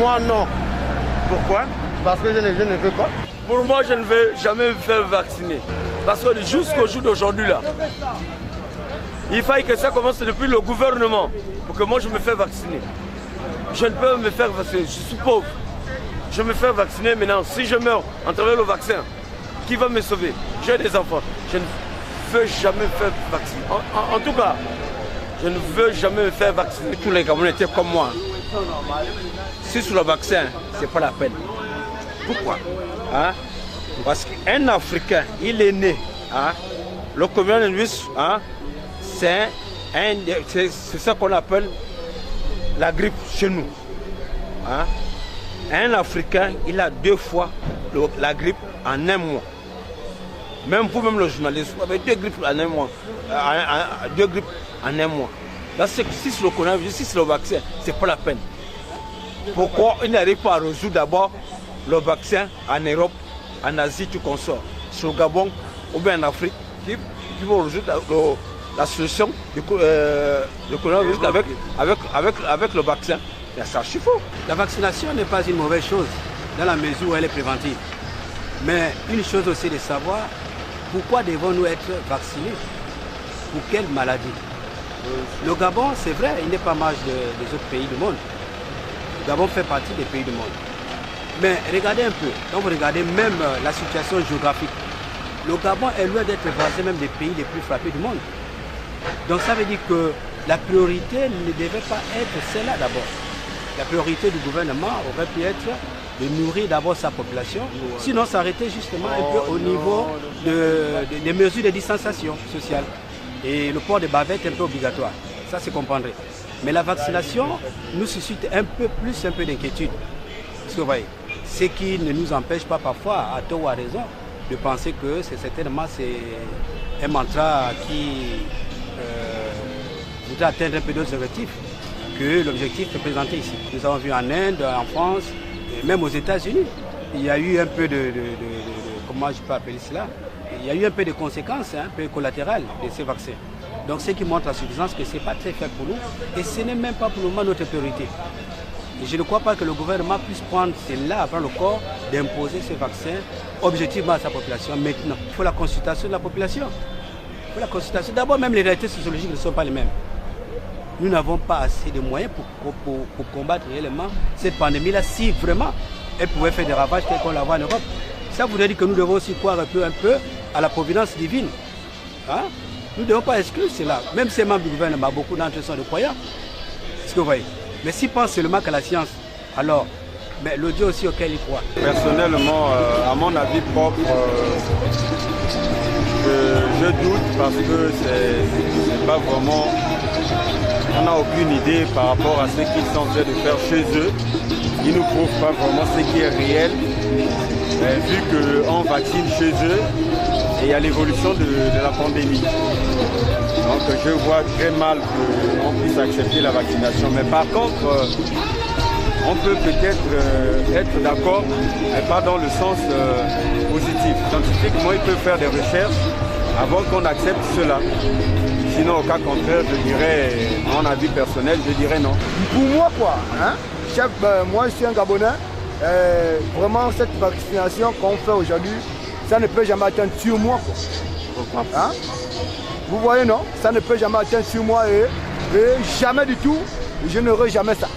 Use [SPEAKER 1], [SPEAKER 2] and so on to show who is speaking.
[SPEAKER 1] Moi, non.
[SPEAKER 2] Pourquoi?
[SPEAKER 1] Parce que je ne veux pas.
[SPEAKER 3] Pour moi, je ne vais jamais me faire vacciner. Parce que jusqu'au jour d'aujourd'hui, là, il faille que ça commence depuis le gouvernement pour que moi je me fasse vacciner. Je ne peux me faire vacciner, je suis pauvre. Je me fais vacciner maintenant. Si je meurs en travers le vaccin, qui va me sauver? J'ai des enfants. Je ne veux jamais me faire vacciner. En tout cas, je ne veux jamais me faire vacciner.
[SPEAKER 2] Tous les Camerounais étaient comme moi. Si sur le vaccin, c'est pas la peine. Pourquoi? Hein? Parce qu'un Africain, il est né. Hein? Le coronavirus, hein? C'est ça qu'on appelle la grippe chez nous. Hein? Un Africain, il a 2 fois la grippe en un mois. Même vous-même le journaliste, vous avez 2 grippes en un mois. 2 grippes en un mois. Là, si c'est le coronavirus, si c'est le vaccin, c'est pas la peine. Pourquoi il n'arrive pas à résoudre d'abord le vaccin en Europe, en Asie, tout consort, sur le Gabon ou bien en Afrique, qui vont résoudre la solution du coronavirus avec le vaccin? Ça suffit.
[SPEAKER 4] La vaccination n'est pas une mauvaise chose dans la mesure où elle est préventive. Mais une chose aussi de savoir, pourquoi devons-nous être vaccinés? Pour quelle maladie? Le Gabon, c'est vrai, il n'est pas marge des autres pays du monde. Le Gabon fait partie des pays du monde. Mais regardez un peu, quand vous regardez même la situation géographique, le Gabon est loin d'être voisin même des pays les plus frappés du monde. Donc ça veut dire que la priorité ne devait pas être celle-là d'abord. La priorité du gouvernement aurait pu être de nourrir d'abord sa population, sinon s'arrêter justement un peu au niveau des mesures de distanciation sociale. Et le port de bavette est un peu obligatoire, ça c'est comprendre. Mais la vaccination nous suscite un peu d'inquiétude. Vous voyez, ce qui ne nous empêche pas parfois, à tort ou à raison, de penser que c'est certainement un mantra qui voudrait atteindre un peu d'autres objectifs que l'objectif est présenté ici. Nous avons vu en Inde, en France, et même aux États-Unis, il y a eu un peu comment je peux appeler cela, il y a eu un peu de conséquences, un peu collatérales de ces vaccins. Donc ce qui montre à suffisance que ce n'est pas très faible pour nous et ce n'est même pas pour le moment notre priorité. Et je ne crois pas que le gouvernement puisse prendre cela à prendre le corps d'imposer ces vaccins objectivement à sa population maintenant. Il faut la consultation de la population. Il faut la consultation. D'abord, même les réalités sociologiques ne sont pas les mêmes. Nous n'avons pas assez de moyens pour combattre réellement cette pandémie-là si vraiment elle pouvait faire des ravages tels qu'on la voit en Europe. Ça voudrait dire que nous devons aussi croire un peu à la providence divine. Hein? Nous ne devons pas exclure cela. Même ces membres du gouvernement, beaucoup d'entre eux sont des croyants. C'est ce que vous voyez. Mais s'ils pensent seulement qu'à la science, alors le Dieu aussi auquel ils croient.
[SPEAKER 5] Personnellement, à mon avis propre, je doute parce que c'est pas vraiment... On n'a aucune idée par rapport à ce qu'ils sont en train de faire chez eux. Ils ne nous prouvent pas vraiment ce qui est réel. Vu qu'on vaccine chez eux et il y a l'évolution de la pandémie. Donc je vois très mal qu'on puisse accepter la vaccination. Mais par contre, on peut peut-être être d'accord, mais pas dans le sens positif. Scientifiquement, ils peuvent faire des recherches avant qu'on accepte cela. Sinon, au cas contraire, je dirais, mon avis personnel, je dirais non.
[SPEAKER 1] Pour moi, quoi, hein? Chef, moi je suis un Gabonais. Vraiment, cette vaccination qu'on fait aujourd'hui, ça ne peut jamais atteindre sur moi. Quoi. Hein? Vous voyez, non? Ça ne peut jamais atteindre sur moi et jamais du tout, je n'aurai jamais ça.